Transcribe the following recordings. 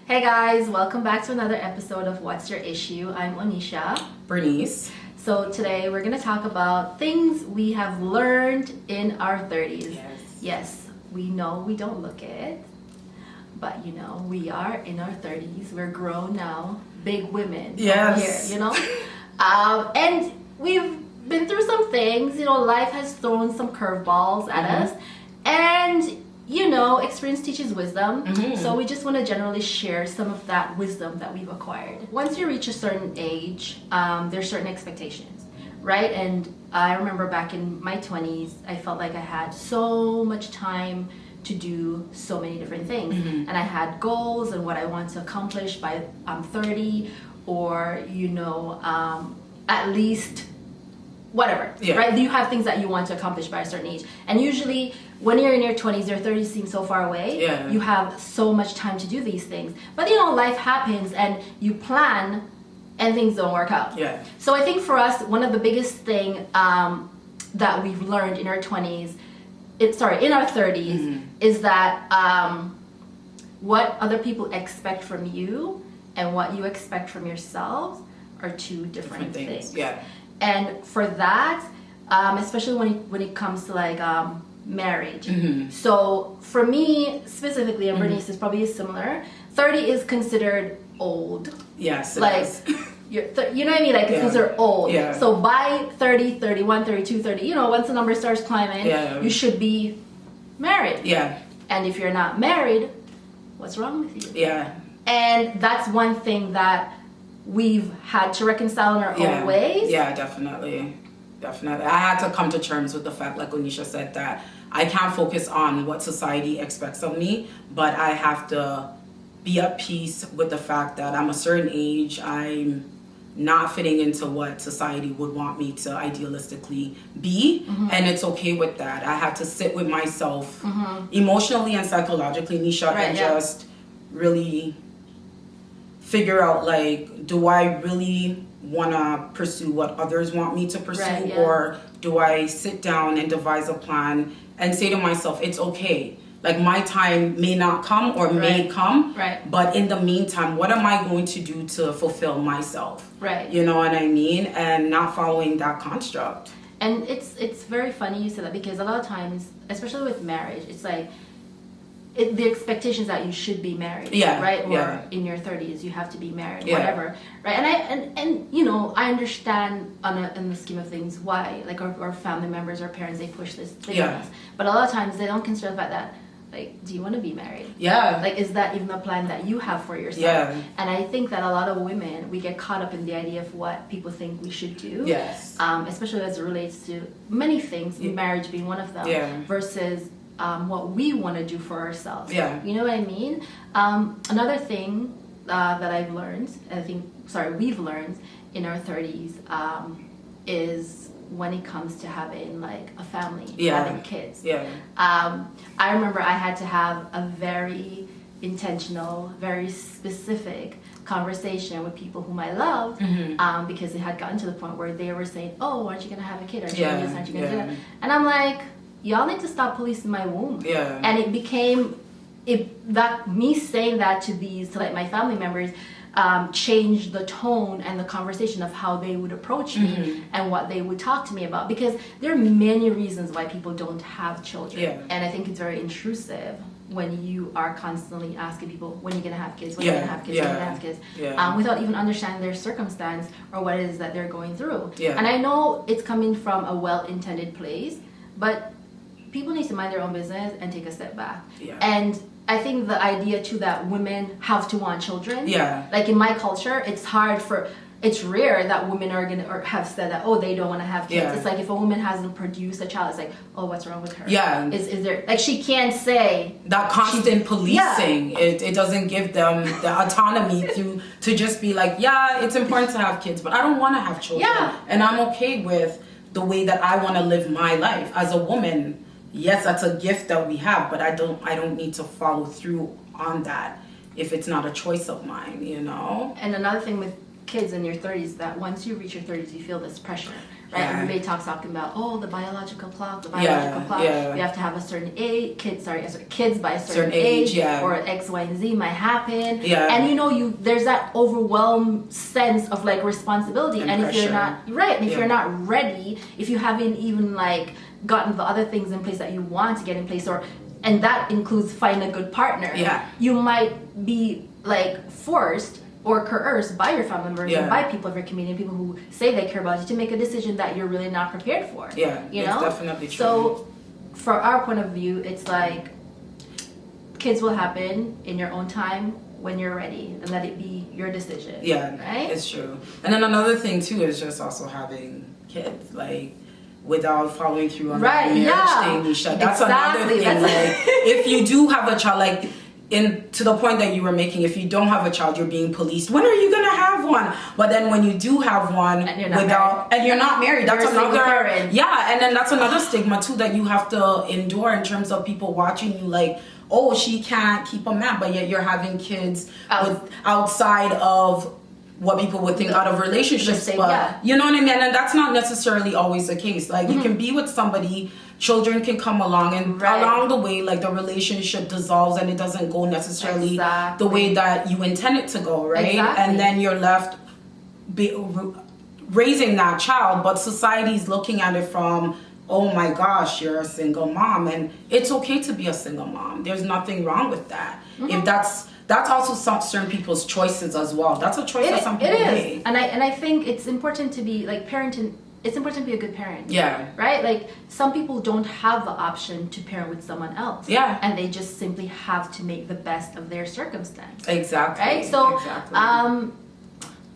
Hey guys, welcome back to another episode of What's Your Issue? I'm Oneishea. Bernice. So today we're going to talk about things we have learned in our 30s. Yes, we know we don't look it, but we are in our 30s. We're grown now, big women. Yes. Here, and we've been through some things. Life has thrown some curveballs at us, and experience teaches wisdom. So we just want to generally share some of that wisdom that we've acquired. Once you reach a certain age, there's certain expectations, right? And I remember back in my 20s, I felt like I had so much time to do so many different things. And I had goals and what I want to accomplish by 30, or, at least whatever, right? You have things that you want to accomplish by a certain age. And usually when you're in your 20s, your 30s seem so far away. You have so much time to do these things. But life happens and you plan and things don't work out. So I think for us, one of the biggest thing that we've learned in our 20s, in our 30s, is that what other people expect from you and what you expect from yourself are two different things. And for that, especially when it comes to marriage. So for me specifically, and Bernice is probably similar, 30 is considered old. Yes, you know what I mean? It's considered old. So by 30, 31, 32, 30, once the number starts climbing, you should be married. And if you're not married, what's wrong with you? And that's one thing that we've had to reconcile in our own ways. Definitely. I had to come to terms with the fact, like Oneishea said, that I can't focus on what society expects of me, but I have to be at peace with the fact that I'm a certain age, I'm not fitting into what society would want me to idealistically be, and it's okay with that. I had to sit with myself emotionally and psychologically, Nisha, and just really figure out, do I really want to pursue what others want me to pursue, or do I sit down and devise a plan and say to myself, it's okay. My time may not come or may come, but in the meantime, what am I going to do to fulfill myself? You know what I mean? And not following that construct. And it's very funny you said that, because a lot of times, especially with marriage, it's the expectations that you should be married, right? Or in your 30s, you have to be married, whatever, right? And I understand in the scheme of things why, our family members, our parents, they push this thing on us. But a lot of times they don't consider the fact that, do you want to be married? Is that even a plan that you have for yourself? And I think that a lot of women, we get caught up in the idea of what people think we should do. Especially as it relates to many things, marriage being one of them, versus what we want to do for ourselves. You know what I mean? Another thing that I've learned, we've learned in our 30s, is when it comes to having a family, having kids. I remember I had to have a very intentional, very specific conversation with people whom I love, because it had gotten to the point where they were saying, oh, aren't you going to have a kid? Aren't you going to do this? Aren't you going to do that? And I'm like, y'all need to stop policing my womb. And it became me saying that to my family members changed the tone and the conversation of how they would approach me and what they would talk to me about, because there are many reasons why people don't have children. And I think it's very intrusive when you are constantly asking people, when you're going to have kids, when you're going to have kids, when you're going to have kids, without even understanding their circumstance or what it is that they're going through. And I know it's coming from a well-intended place, but people need to mind their own business and take a step back. And I think the idea too that women have to want children. In my culture, it's rare that women are gonna or have said that, oh, they don't want to have kids. It's if a woman hasn't produced a child, it's oh, what's wrong with her? Is there she can't say that constant policing. It doesn't give them the autonomy to just be it's important to have kids, but I don't want to have children. And I'm okay with the way that I want to live my life as a woman. Yes, that's a gift that we have, but I don't need to follow through on that if it's not a choice of mine, And another thing with kids in your 30s, that once you reach your 30s, you feel this pressure, right? Everybody talks about, oh, the biological clock, the biological clock. You have to have a certain age, kids by a certain age, or X, Y, and Z might happen. And you know, there's that overwhelmed sense of like responsibility, and if you're not if you're not ready, if you haven't even like gotten the other things in place that you want to get in place, and that includes finding a good partner, you might be like forced or coerced by your family members and by people of your community, people who say they care about you, to make a decision that you're really not prepared for. You know? It's definitely true. So for our point of view, it's like kids will happen in your own time when you're ready, and let it be your decision. Right? It's true. And then another thing too is just also having kids, like without following through on the marriage thing, Nisha. That's another thing. Like if you do have a child, like to the point that you were making, if you don't have a child, you're being policed. When are you gonna have one? But then when you do have one and you're not married, that's another and then that's another stigma too that you have to endure in terms of people watching you like, oh, she can't keep a man, but yet you're having kids outside of what people would think out of relationships. But you know what I mean? And that's not necessarily always the case. Like you can be with somebody, children can come along, and along the way, like the relationship dissolves and it doesn't go necessarily the way that you intend it to go, right? And then you're left raising that child, but society's looking at it from, oh my gosh, you're a single mom, and it's okay to be a single mom. There's nothing wrong with that. If that's also certain people's choices as well. That's a choice that some people make. And I think it's important to be like parenting. It's important to be a good parent. Right? Like some people don't have the option to parent with someone else. And they just simply have to make the best of their circumstance. Exactly. Right? So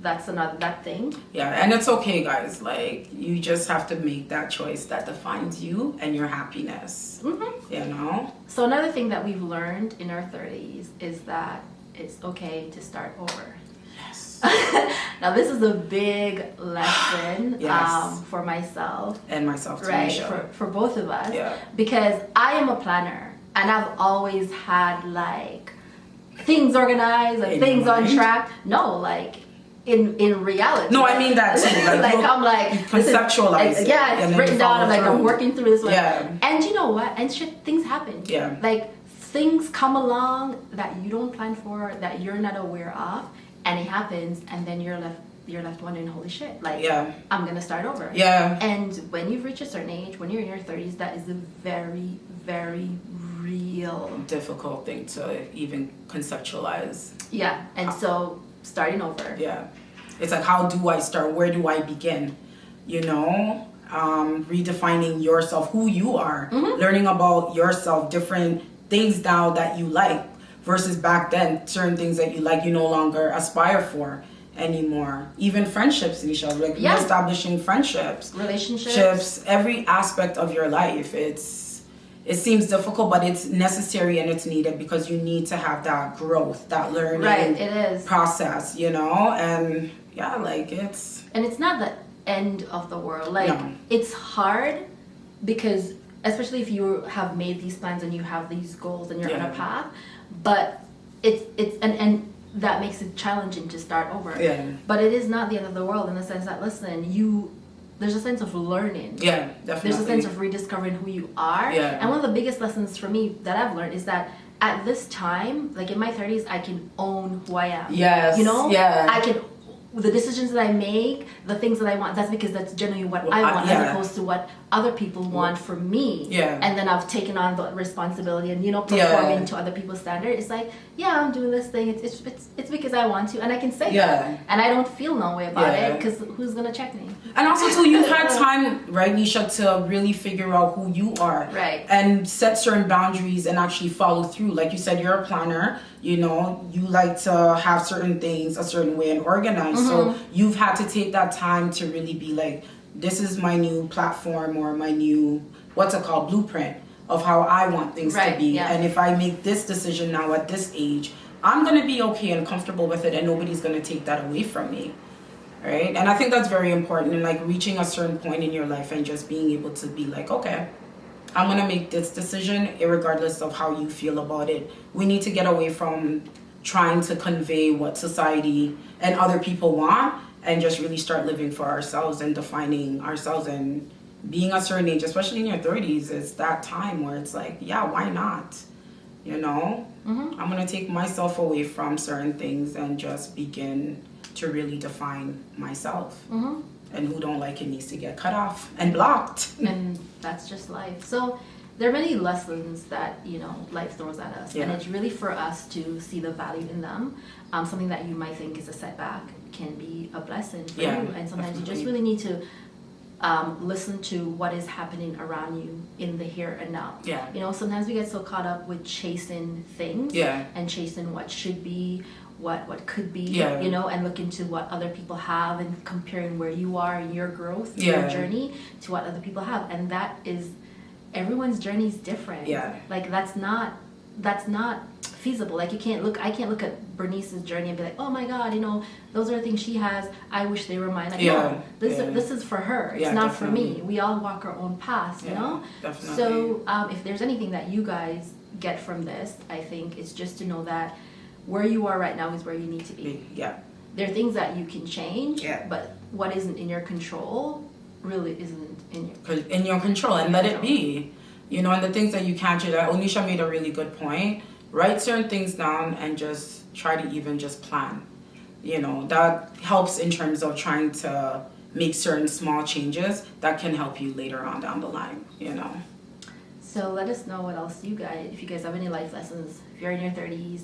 that's that thing. And it's okay, guys. Like you just have to make that choice that defines you and your happiness. You know? So another thing that we've learned in our 30s is that it's okay to start over. Now this is a big lesson for myself and myself too, right? For both of us, because I am a planner and I've always had like things organized, like things on track. No, like in reality. No, I mean that too. Like I'm like conceptualize. It's written down. I'm like I'm working through this one. And you know what? And things happen. Like things come along that you don't plan for, that you're not aware of. And it happens, and then you're left wondering, holy shit, like I'm gonna start over. And when you've reached a certain age, when you're in your 30s, that is a very, very real difficult thing to even conceptualize. And so starting over. It's like, how do I start? Where do I begin? You know, redefining yourself, who you are, learning about yourself, different things now that you like. Versus back then, certain things that you like, you no longer aspire for anymore. Even friendships, Nisha, like reestablishing friendships, relationships, every aspect of your life. It seems difficult, but it's necessary and it's needed because you need to have that growth, that learning process, you know? And and it's not the end of the world. Like it's hard because especially if you have made these plans and you have these goals and you're on a path. But it's and that makes it challenging to start over. But it is not the end of the world in the sense that there's a sense of learning. Definitely. There's a sense of rediscovering who you are. And one of the biggest lessons for me that I've learned is that at this time, like in my 30s, I can own who I am. You know? I can the decisions that I make, the things that I want, that's because that's generally what I want as opposed to what other people want from me. And then I've taken on the responsibility and, performing to other people's standard. It's like, I'm doing this thing. It's because I want to, and I can say that. And I don't feel no way about it because who's going to check me? And also, too, you've had time, right, Nisha, to really figure out who you are. And set certain boundaries and actually follow through. Like you said, you're a planner. You know, you like to have certain things a certain way and organize. So you've had to take that time to really be like, this is my new platform or my new, blueprint of how I want things to be. And if I make this decision now at this age, I'm going to be okay and comfortable with it and nobody's going to take that away from me. Right? And I think that's very important in like reaching a certain point in your life and just being able to be like, okay, I'm going to make this decision regardless of how you feel about it. We need to get away from trying to convey what society and other people want and just really start living for ourselves and defining ourselves. And being a certain age, especially in your 30s, is that time where it's like, yeah, why not? You know, I'm going to take myself away from certain things and just begin to really define myself. And who don't like it needs to get cut off and blocked. And that's just life. So there are many lessons that, you know, life throws at us. And it's really for us to see the value in them. Something that you might think is a setback can be a blessing for you. And sometimes you just really need to listen to what is happening around you in the here and now. You know, sometimes we get so caught up with chasing things and chasing what should be, what could be, you know, and look into what other people have and comparing where you are in your growth, your journey to what other people have. And that is, everyone's journey is different. Like that's not feasible. Like I can't look at Bernice's journey and be like, oh my God, you know, those are things she has, I wish they were mine. Like, no, this is for her. It's not for me. We all walk our own paths, you know? So if there's anything that you guys get from this, I think it's just to know that where you are right now is where you need to be. There are things that you can change, but what isn't in your control really isn't in your control, and let it be. You know, and the things that you can't change, Oneishea made a really good point. Write certain things down and just try to even just plan. You know, that helps in terms of trying to make certain small changes that can help you later on down the line, you know. So let us know what else you guys, if you guys have any life lessons, if you're in your 30s,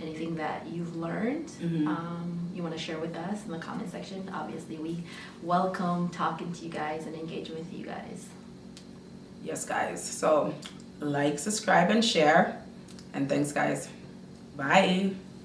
anything that you've learned, you want to share with us in the comment section. Obviously, we welcome talking to you guys and engaging with you guys. Yes, guys. So like, subscribe, and share. And thanks, guys. Bye.